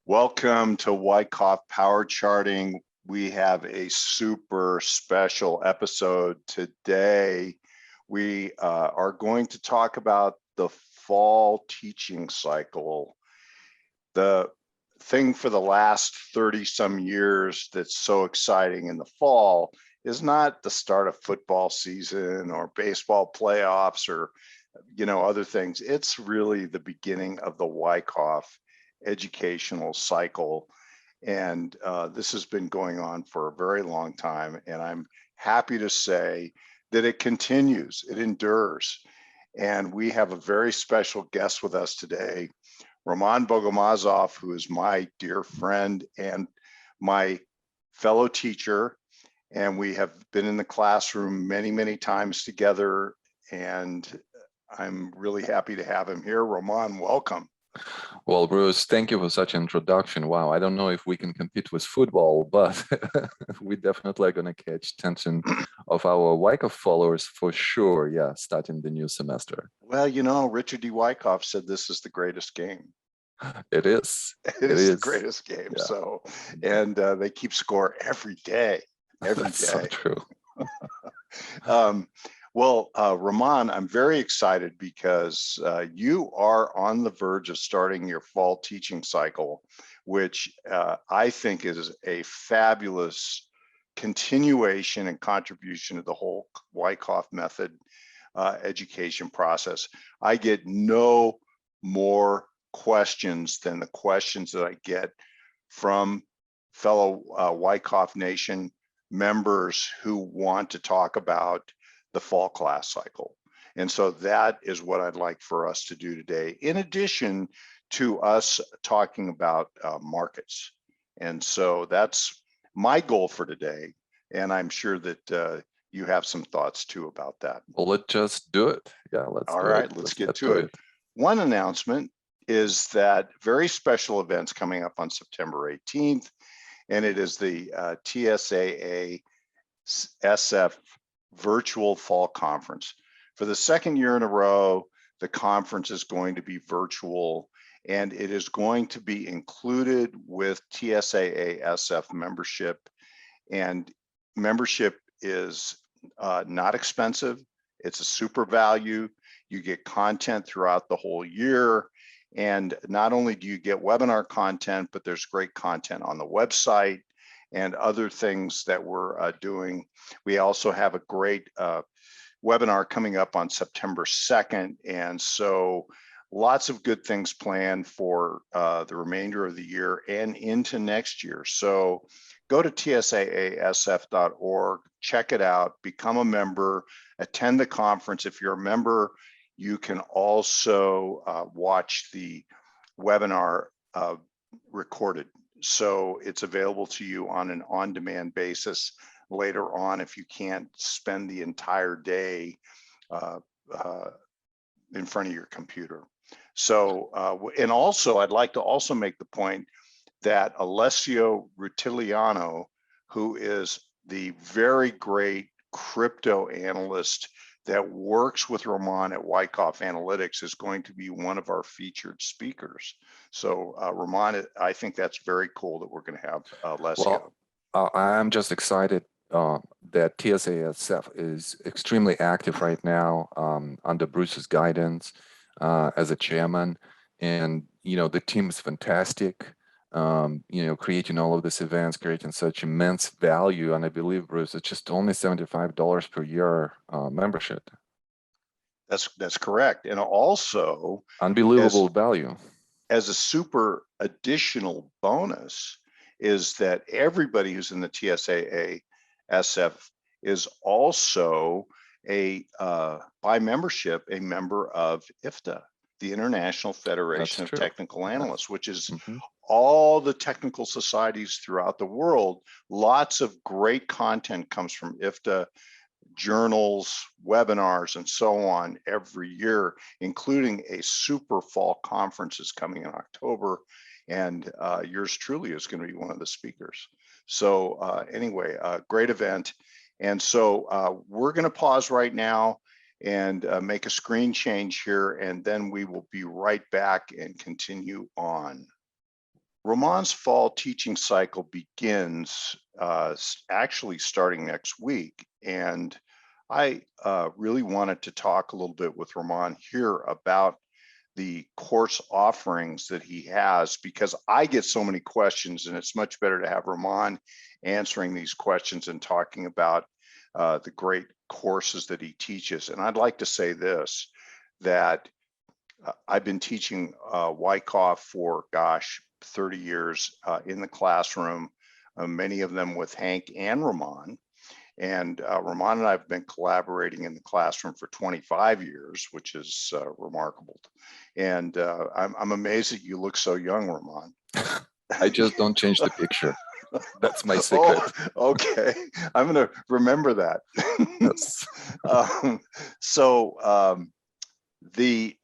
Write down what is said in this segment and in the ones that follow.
Welcome to Wyckoff Power Charting. We have a super special episode today. We are going to talk about the fall teaching cycle. The thing for the last 30 some years that's so exciting in the fall is not the start of football season or baseball playoffs or other things. It's really the beginning of the Wyckoff educational cycle, and this has been going on for a very long time, and I'm happy to say that it continues, it endures. And we have a very special guest with us today, Bogomazov, who is my dear friend and my fellow teacher, and we have been in the classroom many times together, and I'm really happy to have him here. Roman, welcome. Well, Bruce, thank you for such an introduction. Wow, I don't know if we can compete with football, but we definitely are going to catch attention of our Wyckoff followers for sure. Yeah, starting the new semester. Well, Richard D. Wyckoff said this is the greatest game. It is. It is the greatest game. Yeah. So, and they keep score every day. That's so true. Well, Roman, I'm very excited because you are on the verge of starting your fall teaching cycle, which I think is a fabulous continuation and contribution to the whole Wyckoff Method education process. I get no more questions than the questions that I get from fellow Wyckoff Nation members who want to talk about the fall class cycle. And so that is what I'd like for us to do today, in addition to us talking about markets. And so that's my goal for today. And I'm sure that you have some thoughts too about that. Well, let's just do it. Yeah, let's get to it. One announcement is that very special events coming up on September 18th, and it is the TSSAA SF Virtual Fall Conference. For the second year in a row, the conference is going to be virtual, and it is going to be included with TSSAA SF membership. And membership is not expensive. It's a super value. You get content throughout the whole year. And not only do you get webinar content, but there's great content on the website and other things that we're doing. We also have a great webinar coming up on September 2nd. And so lots of good things planned for the remainder of the year and into next year. So go to tsaasf.org, check it out, become a member, attend the conference. If you're a member, you can also watch the webinar recorded. So it's available to you on an on-demand basis later on if you can't spend the entire day in front of your computer. So, and also I'd like to also make the point that Alessio Rutiliano, who is the very great crypto analyst that works with Roman at Wyckoff Analytics, is going to be one of our featured speakers. So Roman, I think that's very cool that we're going to have Alessio. Well, I'm just excited that TSSAA is extremely active right now under Bruce's guidance as a chairman. And, the team is fantastic. Creating all of these events, creating such immense value. And I believe, Bruce, it's just only $75 per year membership. That's correct. And also unbelievable value. As a super additional bonus is that everybody who's in the TSSAA SF is also by membership, a member of IFTA, the International Federation of Technical Analysts, which is all the technical societies throughout the world. Lots of great content comes from IFTA, journals, webinars, and so on every year, including a super fall conference is coming in October, and yours truly is going to be one of the speakers. So anyway, great event. And so we're going to pause right now and make a screen change here, and then we will be right back and continue on. Ramon's fall teaching cycle begins actually starting next week. And I really wanted to talk a little bit with Ramon here about the course offerings that he has, because I get so many questions, and it's much better to have Ramon answering these questions and talking about the great courses that he teaches. And I'd like to say this, that I've been teaching Wyckoff for, gosh, 30 years in the classroom, many of them with Hank and Ramon. And Ramon and I have been collaborating in the classroom for 25 years, which is remarkable. And I'm amazed that you look so young, Ramon. I just don't change the picture. That's my secret. Oh, okay. I'm going to remember that. Yes. The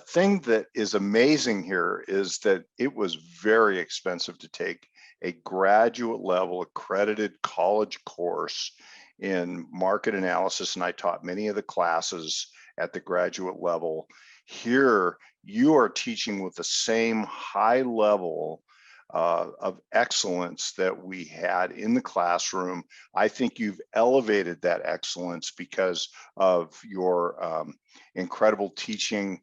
thing that is amazing here is that it was very expensive to take a graduate level accredited college course in market analysis, and I taught many of the classes at the graduate level. Here, you are teaching with the same high level of excellence that we had in the classroom. I think you've elevated that excellence because of your incredible teaching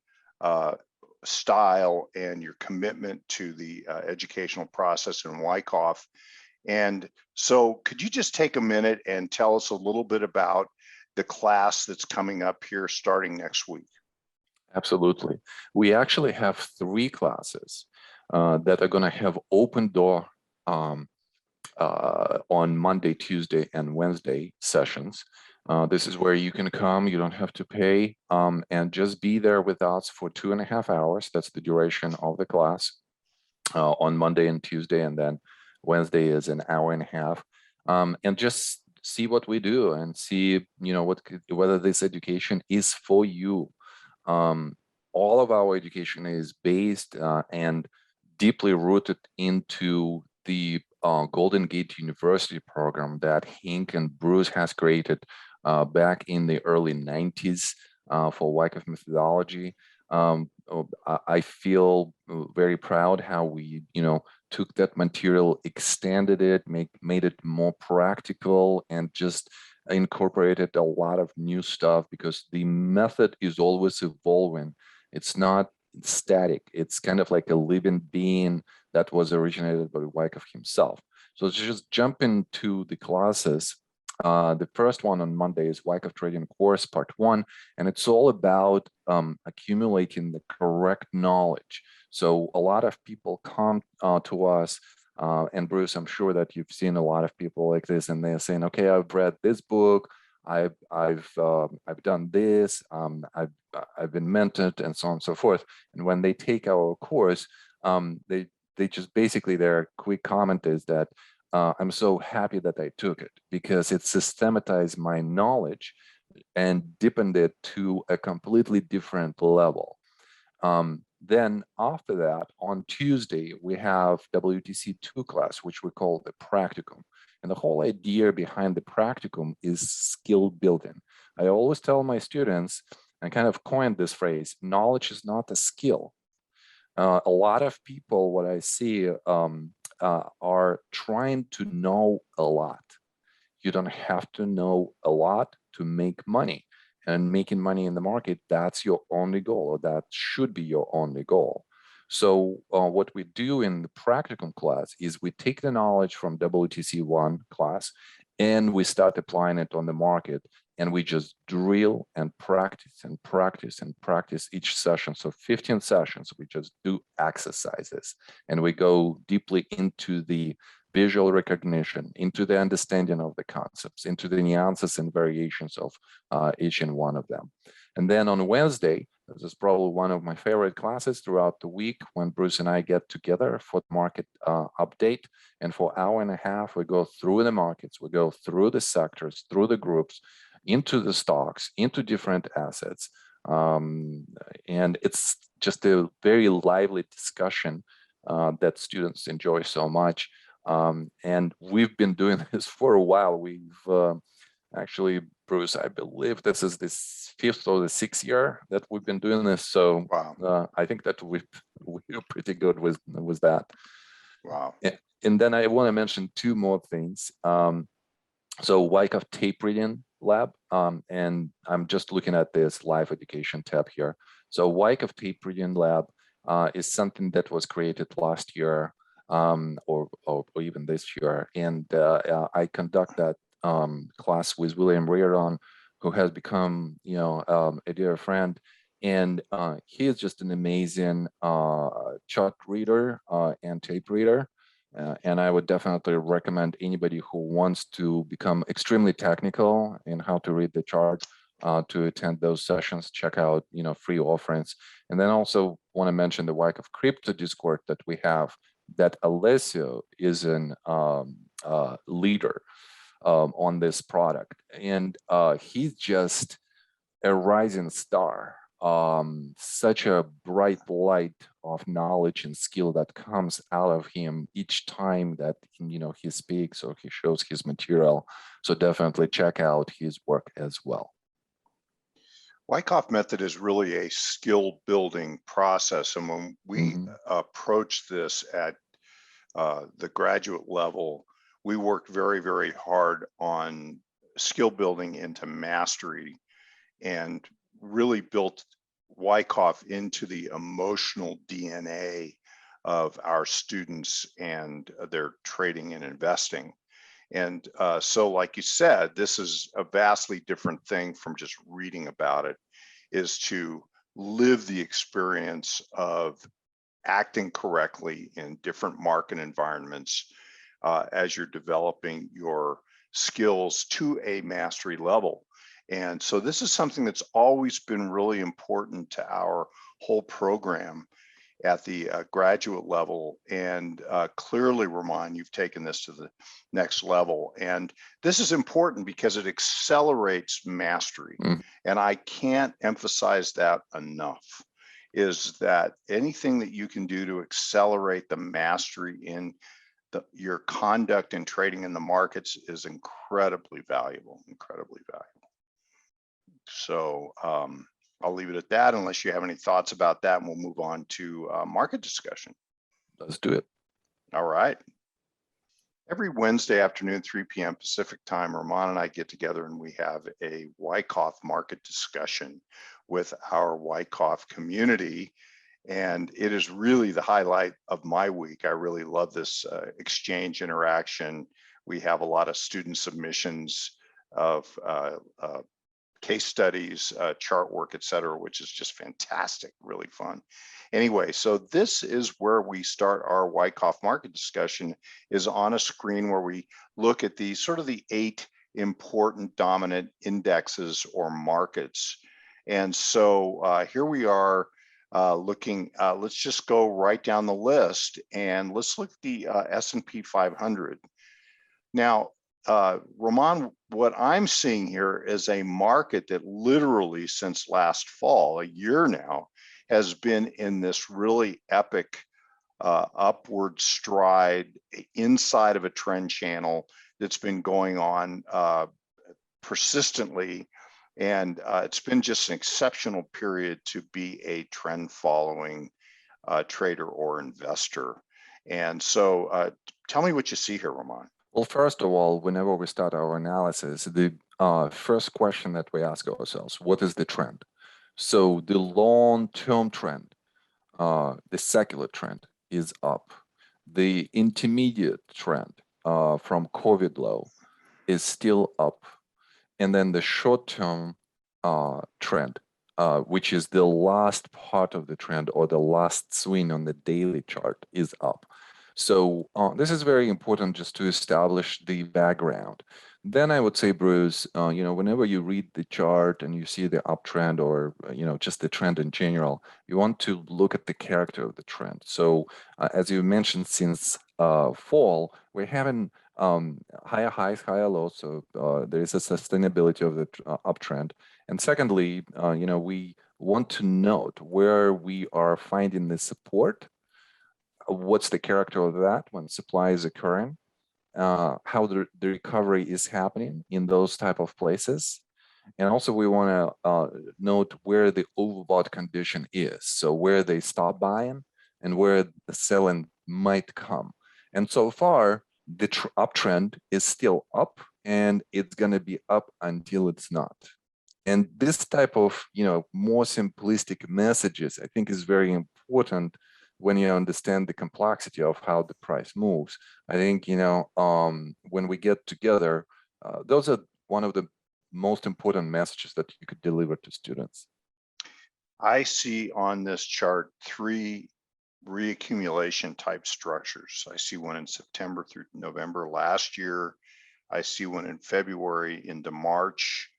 style and your commitment to the educational process in Wyckoff. And so could you just take a minute and tell us a little bit about the class that's coming up here starting next week? Absolutely. We actually have 3 classes that are going to have open door on Monday, Tuesday, and Wednesday sessions. This is where you can come, you don't have to pay, and just be there with us for 2.5 hours. That's the duration of the class on Monday and Tuesday, and then Wednesday is an hour and a half, and just see what we do and see, whether this education is for you. All of our education is based and deeply rooted into the Golden Gate University program that Hank and Bruce has created back in the early 90s for Wyckoff methodology. I feel very proud how we, took that material, extended it, made it more practical, and just incorporated a lot of new stuff, because the method is always evolving. It's not static. It's kind of like a living being that was originated by Wyckoff himself. So just jump into the classes. The first one on Monday is Wyckoff Trading Course Part 1, and it's all about accumulating the correct knowledge. So a lot of people come to us, and Bruce, I'm sure that you've seen a lot of people like this, and they're saying, "Okay, I've read this book, I've done this, I've been mentored, and so on and so forth." And when they take our course, they just basically, their quick comment is that, I'm so happy that I took it, because it systematized my knowledge and deepened it to a completely different level. Then after that, on Tuesday, we have WTC2 class, which we call the practicum. And the whole idea behind the practicum is skill building. I always tell my students, I kind of coined this phrase, knowledge is not a skill. A lot of people, what I see, are trying to know a lot. You don't have to know a lot to make money. And making money in the market, that's your only goal, or that should be your only goal. So what we do in the practicum class is we take the knowledge from WTC1 class and we start applying it on the market, and we just drill and practice and practice and practice each session. So 15 sessions, we just do exercises, and we go deeply into the visual recognition, into the understanding of the concepts, into the nuances and variations of each and one of them. And then on Wednesday, this is probably one of my favorite classes throughout the week, when Bruce and I get together for market update. And for an hour and a half, we go through the markets, we go through the sectors, through the groups, into the stocks, into different assets. And it's just a very lively discussion that students enjoy so much. And we've been doing this for a while. We've actually, Bruce, I believe this is the 5th or the 6th year that we've been doing this. So wow. I think that we're pretty good with that. Wow. And then I want to mention two more things. So Wyckoff tape reading lab, and I'm just looking at this live education tab here. So Wyckoff tape reading lab is something that was created last year or even this year. And I conduct that class with William Reardon, who has become, a dear friend. And he is just an amazing chart reader and tape reader. And I would definitely recommend anybody who wants to become extremely technical in how to read the chart to attend those sessions. Check out, free offerings. And then also want to mention the Wyckoff Crypto Discord that we have, that Alessio is an leader on this product. And he's just a rising star. Such a bright light of knowledge and skill that comes out of him each time that he speaks or he shows his material. So definitely check out his work as well. Wyckoff Method is really a skill building process, and when we approach this at the graduate level, we work very, very hard on skill building into mastery, and really built Wyckoff into the emotional DNA of our students and their trading and investing. And so, like you said, this is a vastly different thing from just reading about it, is to live the experience of acting correctly in different market environments as you're developing your skills to a mastery level. And so this is something that's always been really important to our whole program at the graduate level. And clearly, Ramon, you've taken this to the next level. And this is important because it accelerates mastery. And I can't emphasize that enough, is that anything that you can do to accelerate the mastery in your conduct and trading in the markets is incredibly valuable, incredibly valuable. So I'll leave it at that unless you have any thoughts about that, and we'll move on to market discussion. Let's do it. All right. Every Wednesday afternoon, 3 p.m. Pacific time, Ramon and I get together and we have a Wyckoff market discussion with our Wyckoff community. And it is really the highlight of my week. I really love this exchange interaction. We have a lot of student submissions of case studies, chart work, et cetera, which is just fantastic, really fun. Anyway, so this is where we start our Wyckoff market discussion, is on a screen where we look at the sort of the 8 important dominant indexes or markets. And so here we are looking, let's just go right down the list and let's look at the S&P 500. Now, Ramon, what I'm seeing here is a market that literally since last fall, a year now, has been in this really epic upward stride inside of a trend channel that's been going on persistently. And it's been just an exceptional period to be a trend following trader or investor. And so tell me what you see here, Ramon. Well, first of all, whenever we start our analysis, the first question that we ask ourselves, what is the trend? So the long-term trend, the secular trend is up. The intermediate trend from COVID low is still up. And then the short-term trend, which is the last part of the trend or the last swing on the daily chart, is up. So this is very important just to establish the background. Then I would say, Bruce, whenever you read the chart and you see the uptrend or, just the trend in general, you want to look at the character of the trend. So as you mentioned, since fall, we're having higher highs, higher lows. So there is a sustainability of the uptrend. And secondly, we want to note where we are finding the support. What's the character of that when supply is occurring, how the recovery is happening in those type of places. And also we want to note where the overbought condition is. So where they stop buying and where the selling might come. And so far, the uptrend is still up, and it's going to be up until it's not. And this type of, more simplistic messages, I think, is very important when you understand the complexity of how the price moves. I think, when we get together, those are one of the most important messages that you could deliver to students. I see on this chart 3 reaccumulation type structures. I see one in September through November last year. I see one in February into March.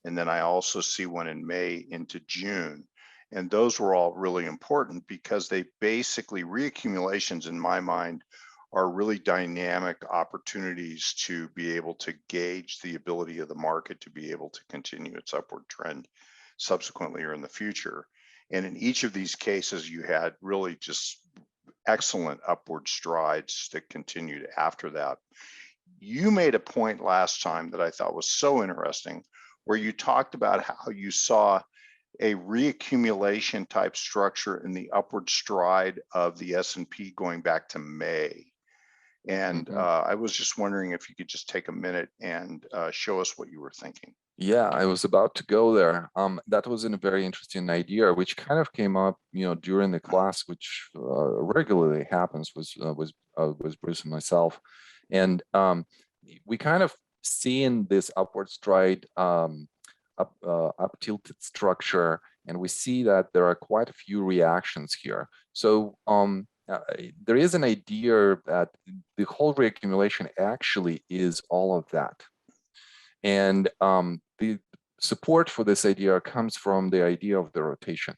And then I also see one in May into June. And those were all really important because they basically, reaccumulations in my mind are really dynamic opportunities to be able to gauge the ability of the market to be able to continue its upward trend subsequently or in the future. And in each of these cases, you had really just excellent upward strides that continued after that. You made a point last time that I thought was so interesting, where you talked about how you saw a reaccumulation type structure in the upward stride of the S&P going back to May. And I was just wondering if you could just take a minute and show us what you were thinking. Yeah, I was about to go there. That was a very interesting idea, which kind of came up, during the class, which regularly happens with Bruce and myself, and we kind of seeing this upward stride, up tilted structure, and we see that there are quite a few reactions here. So there is an idea that the whole reaccumulation actually is all of that. And the support for this idea comes from the idea of the rotation,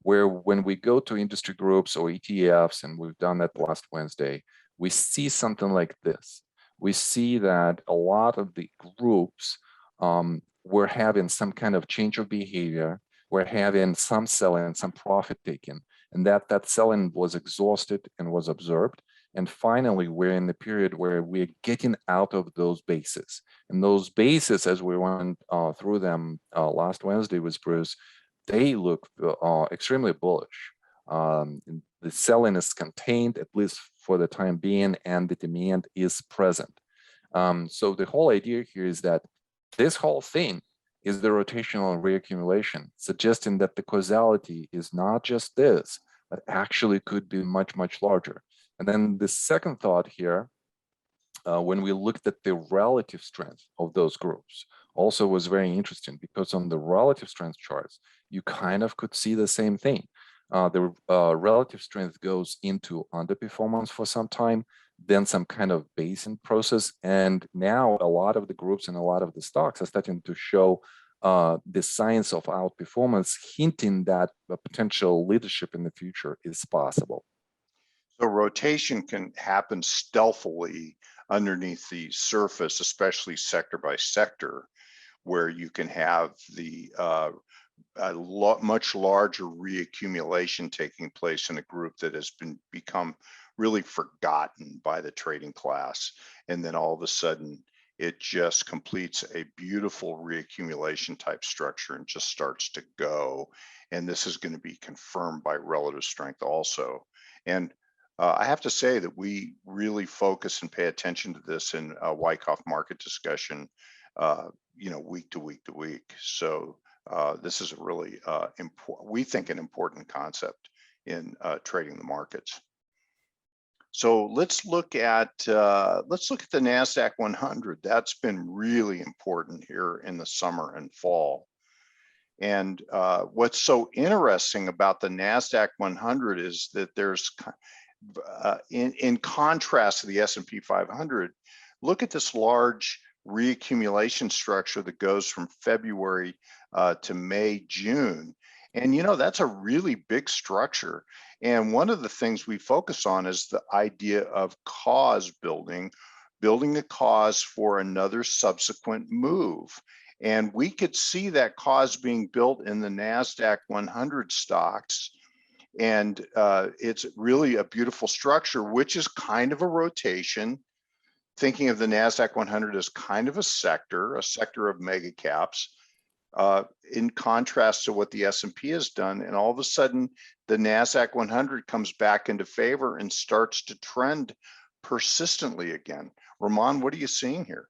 where when we go to industry groups or ETFs, and we've done that last Wednesday, we see something like this. We see that a lot of the groups were having some kind of change of behavior, we're having some selling, some profit taking, and that selling was exhausted and was observed. And finally, we're in the period where we're getting out of those bases. And those bases, as we went through them last Wednesday with Bruce, they look extremely bullish. The selling is contained, at least for the time being, and the demand is present. So the whole idea here is that this whole thing is the rotational reaccumulation, suggesting that the causality is not just this, but actually could be much, much larger. And then the second thought here, when we looked at the relative strength of those groups, also was very interesting, because on the relative strength charts, you kind of could see the same thing. The relative strength goes into underperformance for some time, then some kind of basing process. And now a lot of the groups and a lot of the stocks are starting to show the signs of outperformance, hinting that a potential leadership in the future is possible. So rotation can happen stealthily underneath the surface, especially sector by sector, where you can have the much larger reaccumulation taking place in a group that has become really forgotten by the trading class. And then all of a sudden, it just completes a beautiful reaccumulation type structure and just starts to go. And this is going to be confirmed by relative strength also. And I have to say that we really focus and pay attention to this in Wyckoff market discussion, week to week to week. So this is a really we think an important concept in trading the markets. So let's look at the NASDAQ 100. That's been really important here in the summer and fall. And what's so interesting about the NASDAQ 100 is that there's in contrast to the S&P 500, look at this large reaccumulation structure that goes from February to May, June. And that's a really big structure. And one of the things we focus on is the idea of cause building a cause for another subsequent move. And we could see that cause being built in the NASDAQ 100 stocks. And it's really a beautiful structure, which is kind of a rotation, thinking of the NASDAQ 100 as kind of a sector of mega caps, in contrast to what the S&P has done. And all of a sudden, the NASDAQ 100 comes back into favor and starts to trend persistently again. Ramon, what are you seeing here?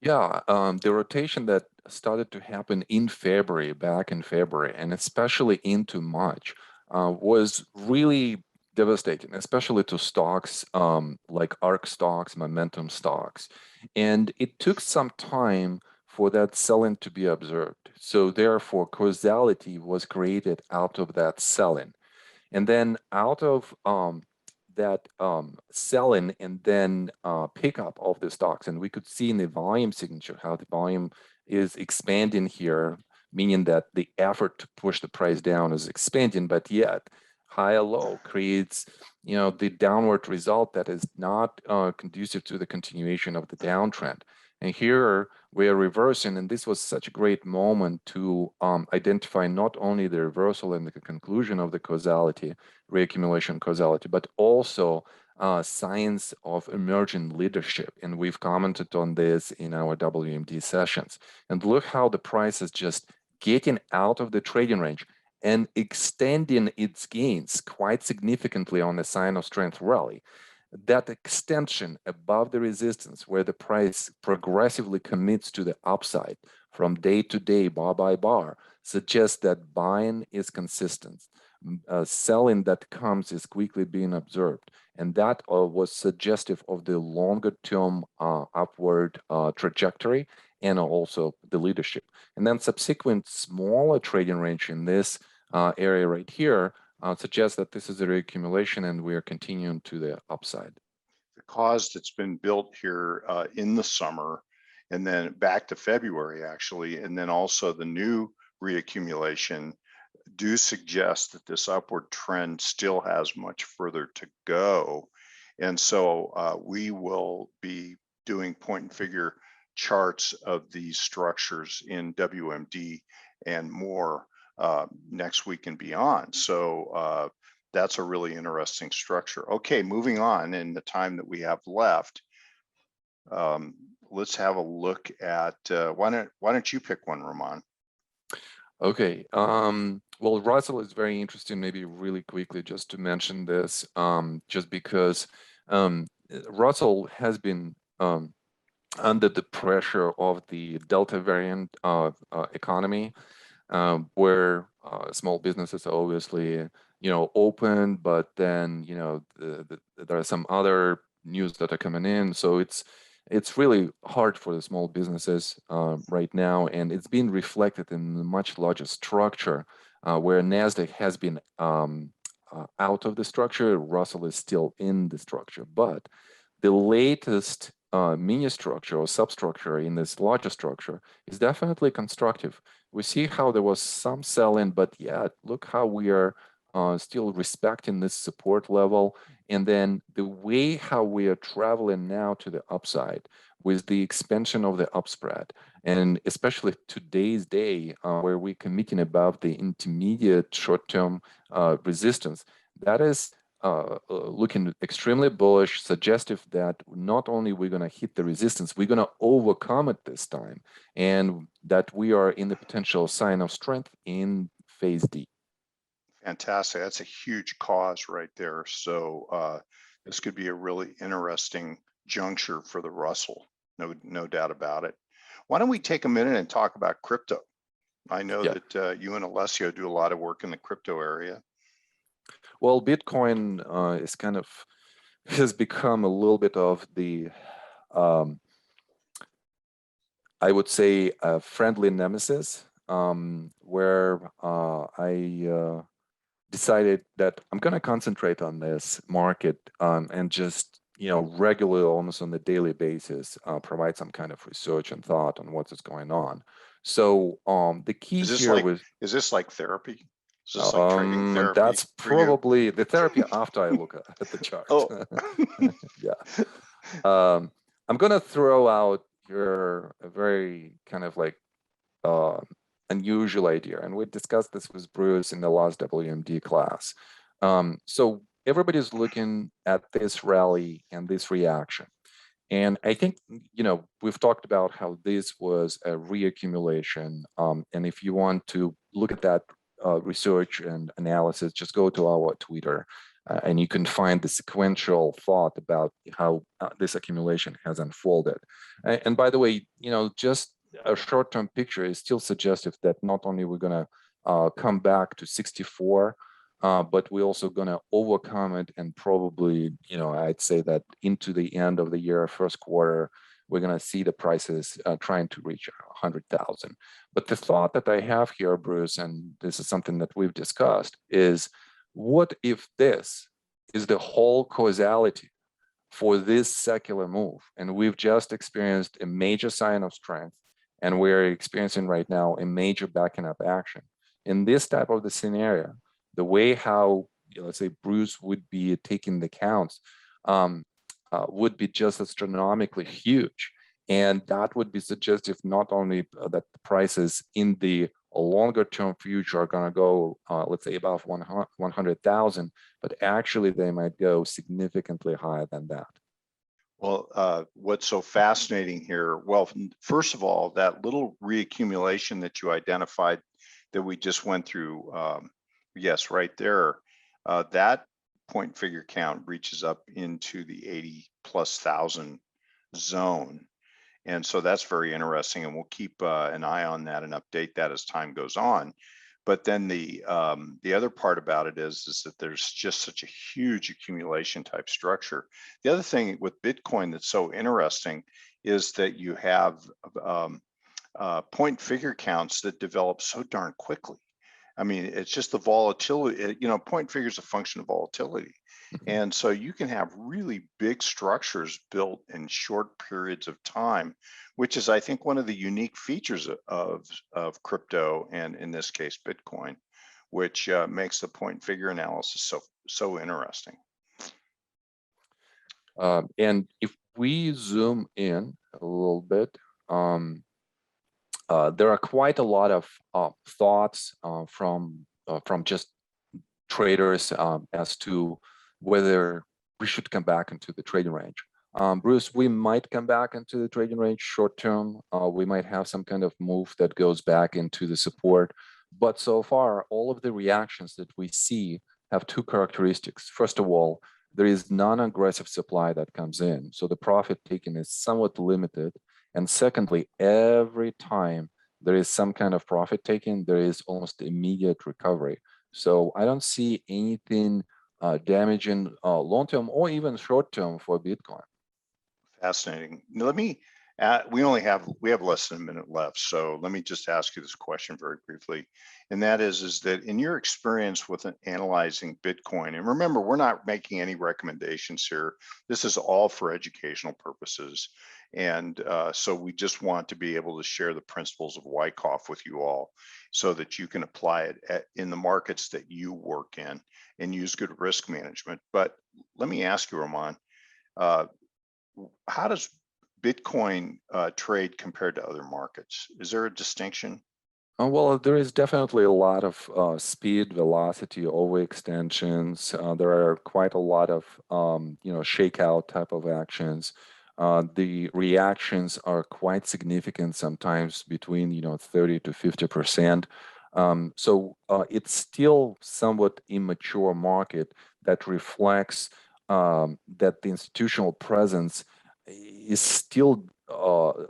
Yeah, the rotation that started to happen in February, back in February, and especially into March, was really devastating, especially to stocks like ARK stocks, momentum stocks. And it took some time for that selling to be observed. So therefore, causality was created out of that selling. And then out of that selling and then pickup of the stocks, and we could see in the volume signature how the volume is expanding here, meaning that the effort to push the price down is expanding, but yet higher low creates, the downward result that is not conducive to the continuation of the downtrend. And here we are reversing, and this was such a great moment to identify not only the reversal and the conclusion of the causality, reaccumulation causality, but also signs of emerging leadership. And we've commented on this in our WMD sessions. And look how the price is just getting out of the trading range and extending its gains quite significantly on the sign of strength rally. That extension above the resistance where the price progressively commits to the upside from day to day, bar by bar, suggests that buying is consistent. Selling that comes is quickly being observed. And that was suggestive of the longer term upward trajectory and also the leadership. And then subsequent smaller trading range in this area right here suggests that this is a reaccumulation and we are continuing to the upside. The cause that's been built here in the summer and then back to February actually, and then also the new reaccumulation do suggest that this upward trend still has much further to go. And so we will be doing point and figure charts of these structures in WMD and more next week and beyond. So that's a really interesting structure. Okay, moving on in the time that we have left. Let's have a look at, why don't you pick one, Ramon? Okay, well, Russell is very interesting, maybe really quickly just to mention this, just because Russell has been under the pressure of the Delta variant economy, where small businesses are obviously, open, but then, there are some other news that are coming in. So it's really hard for the small businesses right now, and it's being reflected in a much larger structure where NASDAQ has been out of the structure. Russell is still in the structure, but the latest mini structure or substructure in this larger structure is definitely constructive. We see how there was some sell-in, but yet look how we are still respecting this support level. And then the way how we are traveling now to the upside with the expansion of the upspread, and especially today's day where we're committing above the intermediate short-term resistance, that is looking extremely bullish, suggestive that not only we're going to hit the resistance, we're going to overcome it this time, and that we are in the potential sign of strength in phase D. Fantastic. That's a huge cause right there. So this could be a really interesting juncture for the Russell. No doubt about it. Why don't we take a minute and talk about crypto? I know that you and Alessio do a lot of work in the crypto area. Well, Bitcoin is kind of has become a little bit of the, I would say, a friendly nemesis, where I decided that I'm going to concentrate on this market and just, regularly, almost on a daily basis, provide some kind of research and thought on what is going on. So the key here was, is this like therapy? Is this like trading therapy? That's probably the therapy after I look at the chart. Oh. Yeah. I'm going to throw out here a very kind of like unusual idea, and we discussed this with Bruce in the last WMD class. So everybody's looking at this rally and this reaction, and I think we've talked about how this was a reaccumulation, and if you want to look at that research and analysis, just go to our Twitter and you can find the sequential thought about how this accumulation has unfolded. And by the way, just a short-term picture is still suggestive that not only we're going to come back to 64, but we're also going to overcome it, and probably, I'd say that into the end of the year, first quarter, we're going to see the prices trying to reach 100,000. But the thought that I have here, Bruce, and this is something that we've discussed, is what if this is the whole causality for this secular move, and we've just experienced a major sign of strength, and we're experiencing right now a major backing up action. In this type of the scenario, the way how, let's say, Bruce would be taking the counts would be just astronomically huge. And that would be suggestive not only that the prices in the longer term future are going to go, let's say, above 100,000, but actually they might go significantly higher than that. Well, what's so fascinating here? Well, first of all, that little reaccumulation that you identified that we just went through, yes, right there, that point figure count reaches up into the 80,000+ zone. And so that's very interesting, and we'll keep an eye on that and update that as time goes on. But then the other part about it is that there's just such a huge accumulation type structure. The other thing with Bitcoin that's so interesting is that you have point figure counts that develop so darn quickly. I mean, it's just the volatility, point figure is a function of volatility. And so you can have really big structures built in short periods of time, which is, I think, one of the unique features of crypto, and in this case, Bitcoin, which makes the point figure analysis so interesting. And if we zoom in a little bit, there are quite a lot of thoughts from just traders as to whether we should come back into the trading range. Bruce, we might come back into the trading range short term. We might have some kind of move that goes back into the support. But so far, all of the reactions that we see have two characteristics. First of all, there is non-aggressive supply that comes in, so the profit taking is somewhat limited. And secondly, every time there is some kind of profit taking, there is almost immediate recovery. So I don't see anything damaging long-term or even short-term for Bitcoin. Fascinating. Now, let me, we have less than a minute left. So let me just ask you this question very briefly. And that is that in your experience with analyzing Bitcoin, and remember, we're not making any recommendations here. This is all for educational purposes. And so we just want to be able to share the principles of Wyckoff with you all so that you can apply it in the markets that you work in and use good risk management. But let me ask you, Roman, how does Bitcoin trade compared to other markets? Is there a distinction? Well, there is definitely a lot of speed, velocity, overextensions. There are quite a lot of shakeout type of actions. The reactions are quite significant, sometimes between 30 to 50%. So it's still somewhat immature market that reflects that the institutional presence is still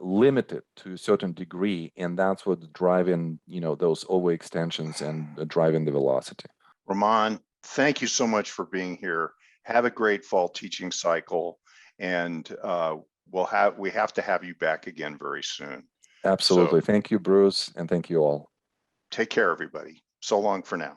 limited to a certain degree, and that's what's driving those overextensions and driving the velocity. Roman, thank you so much for being here. Have a great fall teaching cycle, and we have to have you back again very soon. Absolutely. So, thank you, Bruce, and thank you all. Take care, everybody. So long for now.